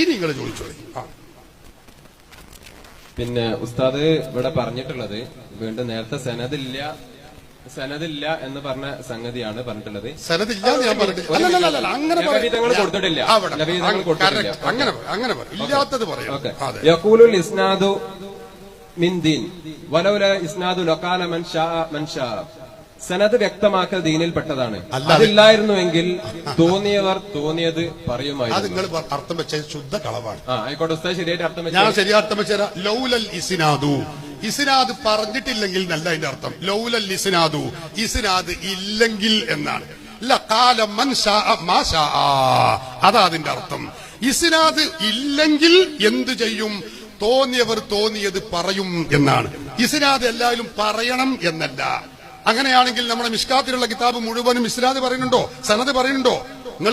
ഇനി നിങ്ങൾ ചോദിച്ചോളി. പിന്നെ ഉസ്താദ് ഇവിടെ പറഞ്ഞിട്ടുള്ളത് വീണ്ടും നേരത്തെ സനദില്ല എന്ന് പറഞ്ഞ സംഗതിയാണ് പറഞ്ഞിട്ടുള്ളത്. സനദില്ല ഞാൻ പറഞ്ഞിട്ടില്ല, കൊടുത്തിട്ടില്ല, അങ്ങനെ ഇല്ലാത്തത് പറയാം. യഖൂലുൽ ഇസ്നാദു മിൻ ദീൻ വലൗല ഇസ്നാദു ലഖാല മൻ ഷാ. സനത് വ്യക്തമാക്കൽ ദീനിൽപ്പെട്ടതാണ്. അതില്ലായിരുന്നുവെങ്കിൽ തോന്നിയവർ തോന്നിയത് പറയുമായിരുന്നു. അത് നിങ്ങൾ അർത്ഥം വെച്ച ശുദ്ധ കളവാണ്. ആയിക്കോട്ടെ ഉസ്താദ്, ശരിയായിട്ട് അർത്ഥം വെച്ച ഞാൻ ശരിയാർത്ഥം വെച്ചാൽ ലൗലൽ ഇസ്നാദു, ഇസ്നാദ് പറഞ്ഞിട്ടില്ലെങ്കിൽ എന്നല്ല അതിന്റെ അർത്ഥം. ലൗലൽ ഇസ്നാദു, ഇസ്നാദ് ഇല്ലെങ്കിൽ എന്നാണ്. ലഖാല മൻ ഷാ മാ ഷാ, അതാ അതിന്റെ അർത്ഥം. ഇസ്നാദ് ഇല്ലെങ്കിൽ എന്തു ചെയ്യും? തോന്നിയവർ തോന്നിയത് പറയും എന്നാണ്. ഇസ്നാദ് എല്ലാവരും പറയണം എന്നല്ല. അങ്ങനെയാണെങ്കിൽ നമ്മുടെ മിഷ്കാത്തിലുള്ള കിതാബ് മുഴുവനും ഇസ്നാദ് പറയുന്നുണ്ടോ, സനദ് പറയുന്നുണ്ടോ? നിങ്ങൾ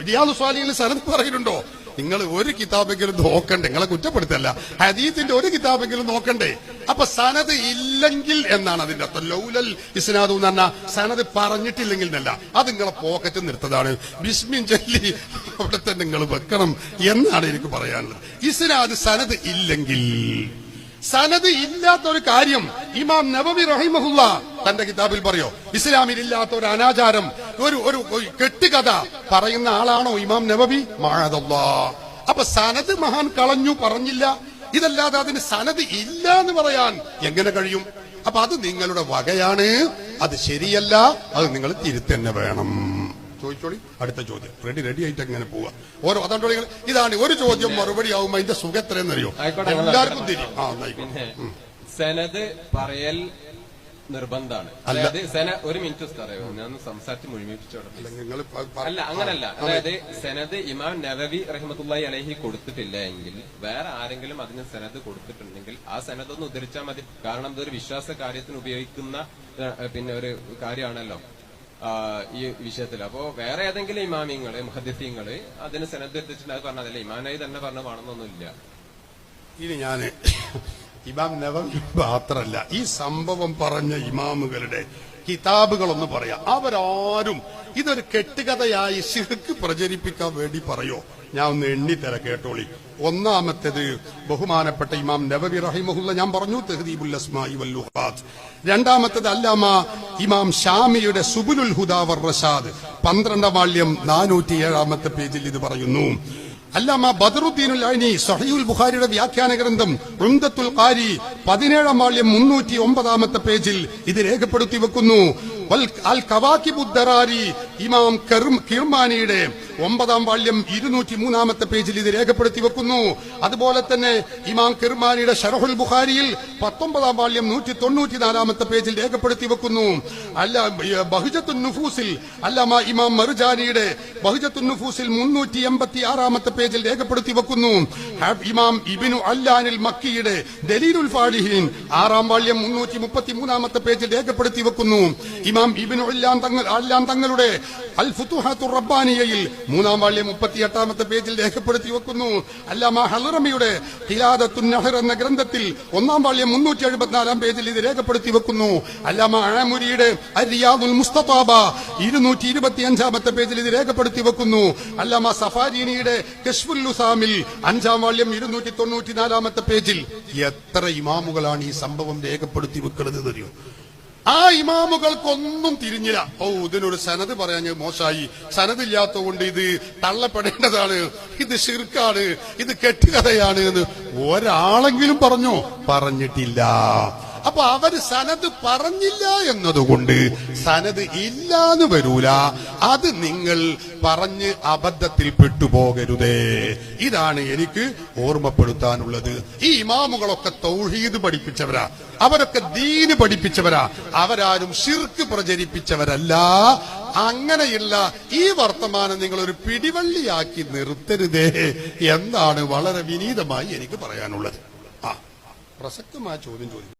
റിയാദുസ് സ്വാലിഹീനിൽ സനദ് പറയുന്നുണ്ടോ? നിങ്ങൾ ഒരു കിതാബെങ്കിലും നോക്കണ്ടേ? നിങ്ങളെ കുറ്റപ്പെടുത്തല്ല, ഹദീസിന്റെ ഒരു കിതാബെങ്കിലും നോക്കണ്ടേ? അപ്പൊ സനദ് ഇല്ലെങ്കിൽ എന്നാണ് അതിന്റെ അർത്ഥം. ലൗലൽ ഇസ്നാദു എന്ന് പറഞ്ഞാൽ സനദ് പറഞ്ഞിട്ടില്ലെങ്കിൽ എന്നല്ല. അത് നിങ്ങളെ പോക്കറ്റ് നിർത്തതാണ്. ബിസ്മിൻ ചൊല്ലി അവിടെ തന്നെ നിങ്ങൾ വെക്കണം എന്നാണ് എനിക്ക് പറയാനുള്ളത്. ഇസ്നാദ് സനദ് ഇല്ലെങ്കിൽ, സനദ് ഇല്ലാത്ത ഒരു കാര്യം ഇമാം നബവി റഹിമഹുല്ല തന്റെ കിതാബിൽ പറയോ? ഇസ്ലാമിൽ ഇല്ലാത്ത ഒരു അനാചാരം, ഒരു കെട്ടുകഥ പറയുന്ന ആളാണോ ഇമാം നബവി? മഅദല്ലാഹ്. അപ്പൊ സനദ് മഹാൻ കളഞ്ഞു, പറഞ്ഞില്ല. ഇതല്ലാതെ അതിന് സനദ് ഇല്ല എന്ന് പറയാൻ എങ്ങനെ കഴിയും? അപ്പൊ അത് നിങ്ങളുടെ വകയാണ്, അത് ശരിയല്ല, അത് നിങ്ങൾ തിരുത്തന്നെ വേണം. ചോദിച്ചോളി, അടുത്ത ചോദ്യം. റെഡി ആയിട്ട് എങ്ങനെ പോവാ? ഓരോ അതുകൊണ്ട് ഇതാണ് ഒരു ചോദ്യം മറുപടി ആവുമ്പോ അതിന്റെ സുഖം എത്രയെന്നറിയോ? എല്ലാവർക്കും തിരിയും. സനദ് പറയൽ നിർബന്ധമാണ്. ഒരു മിനിറ്റ് ഞാൻ സംസാരിച്ച് മുഴുമിപ്പിച്ചോട്ടെ. അല്ല, അങ്ങനല്ല. അതായത് സനദ് ഇമാം നവവി റഹ്മത്തുള്ളാഹി അലൈഹി കൊടുത്തിട്ടില്ല എങ്കിൽ വേറെ ആരെങ്കിലും അതിന് സനദ് കൊടുത്തിട്ടുണ്ടെങ്കിൽ ആ സനദ് ഒന്ന് ഉദ്ധരിച്ചാൽ മതി. കാരണം ഇതൊരു വിശ്വാസ കാര്യത്തിന് ഉപയോഗിക്കുന്ന പിന്നെ ഒരു കാര്യമാണല്ലോ ഈ വിഷയത്തിൽ. അപ്പോ വേറെ ഏതെങ്കിലും ഇമാമിങ്ങള് മുഹദ്ദിസീങ്ങള് അതിന് സനദ് എത്തിച്ചിട്ട് അത് പറഞ്ഞതല്ല, ഇമാനായി തന്നെ പറഞ്ഞു വേണമെന്നൊന്നുമില്ല. ഇനി ഞാന് ഇമാം നവവി മാത്രല്ല, ഈ സംഭവം പറഞ്ഞ ഇമാമുകളുടെ കിതാബുകളൊന്ന് പറയാം. അവരാരും ഇതൊരു കെട്ടുകഥയായി ശിർക്ക് പ്രചരിപ്പിക്കാൻ വേണ്ടി പറയോ? ഞാൻ ഒന്ന് എണ്ണിത്തര, കേട്ടോളി. ഒന്നാമത്തേത് ബഹുമാനപ്പെട്ട ഇമാം നവവി റഹിമഹുല്ല, ഞാൻ പറഞ്ഞു, തഹ്ദീബുൽ അസ്മാഇ വൽ ലുഗാത്ത്. രണ്ടാമത്തേത് അല്ലാമ ഇമാം ഷാമിയുടെ സുബുലുൽ ഹുദാ വർ റഷാദ്, 12ാം വാള്യം 407ാമത്തെ പേജിൽ ഇത് പറയുന്നു. അല്ലാമ ബദറുദ്ദീനുൽ ഐനി സഹീഹുൽ ബുഖാരിയുടെ വ്യാഖ്യാന ഗ്രന്ഥം ഉംദത്തുൽ ഖാരി 17ാം വാള്യം 309ാമത്തെ പേജിൽ ഇത് രേഖപ്പെടുത്തി വെക്കുന്നു. അൽ കവാകിബുദ്ദറാരി ഇമാം കിർമാനിയുടെ 9ാം വാള്യം 203ാമത്തെ പേജിൽ ഇത് രേഖപ്പെടുത്തി വെക്കുന്നു. അതുപോലെ തന്നെ ഇമാം കിർമാനിയുടെ ശറഹുൽ ബുഖാരിയിൽ 19ാം വാള്യം 194ാമത്തെ പേജിൽ രേഖപ്പെടുത്തി വെക്കുന്നു. ബഹ്ജത്തുൻ നുഫൂസിൽ അല്ലാമ ഇമാം മർജാനിയുടെ ബഹ്ജത്തുൻ നുഫൂസിൽ 386ാമത്തെ പേജിൽ രേഖപ്പെടുത്തി വെക്കുന്നു. ഇമാം ഇബ്നു അല്ലാനിൽ മക്കിയുടെ ദലീലുൽ ഫാലിഹീൻ 6ാം വാള്യം 333ാമത്തെ പേജിൽ രേഖപ്പെടുത്തി വെക്കുന്നു. ഇമാം ഇബ്നു അല്ലാൻ തങ്ങളുടെ അൽ ഫുതുഹാത്തുർ റബ്ബാനിയയിൽ 3ാം വാള്യം 38ാമത്തെ പേജിൽ രേഖപ്പെടുത്തി വെക്കുന്നു. അല്ലാമ ഹലറമിയുടെ ഖിലാദത്തുൻ നഹർ എന്ന ഗ്രന്ഥത്തിൽ 1ാം വാള്യം 374ാം പേജിൽ ഇത് രേഖപ്പെടുത്തി വെക്കുന്നു. അല്ലാമ ആമുരിയുടെ അർ-റിയാദുൽ മുസ്തതാബ 225ാമത്തെ പേജിൽ ഇത് രേഖപ്പെടുത്തി വെക്കുന്നു. അല്ലാമ സഫാരീനിയുടെ കശ്ഫുൽ ലുസാമിൽ 5ാം വാള്യം 294ാമത്തെ പേജിൽ. എത്ര ഇമാമുകളാണ് ഈ സംഭവം രേഖപ്പെടുത്തി വെക്കുന്നത് അറിയോ? ആ ഇമാമുകൾക്കൊന്നും തിരിഞ്ഞില്ല. ഇതിനൊരു സനദ് പറയാൻ മോശമായി, സനദില്ലാത്തതുകൊണ്ട് ഇത് തള്ളപ്പെടേണ്ടതാണ്, ഇത് ശിർക്കാണ്, ഇത് കെട്ടുകഥയാണ് എന്ന് ഒരാളെങ്കിലും പറഞ്ഞോ? പറഞ്ഞിട്ടില്ല. അപ്പൊ അവര് സനദ് പറഞ്ഞില്ല എന്നതുകൊണ്ട് സനദ് ഇല്ലാന്ന് വരൂല. അത് നിങ്ങൾ പറഞ്ഞ് അബദ്ധത്തിൽ പെട്ടുപോകരുതേ. ഇതാണ് എനിക്ക് ഓർമ്മപ്പെടുത്താനുള്ളത്. ഈ ഇമാമുകളൊക്കെ തൗഹീദ് പഠിപ്പിച്ചവരാ, അവരൊക്കെ ദീന് പഠിപ്പിച്ചവരാ, അവരാരും ശിർക്ക് പ്രചരിപ്പിച്ചവരല്ല. അങ്ങനെയുള്ള ഈ വർത്തമാനം നിങ്ങൾ ഒരു പിടിവള്ളിയാക്കി നിർത്തരുതേ എന്നാണ് വളരെ വിനീതമായി എനിക്ക് പറയാനുള്ളത്. പ്രസക്തമായ ചോദ്യം ചോദിക്കും.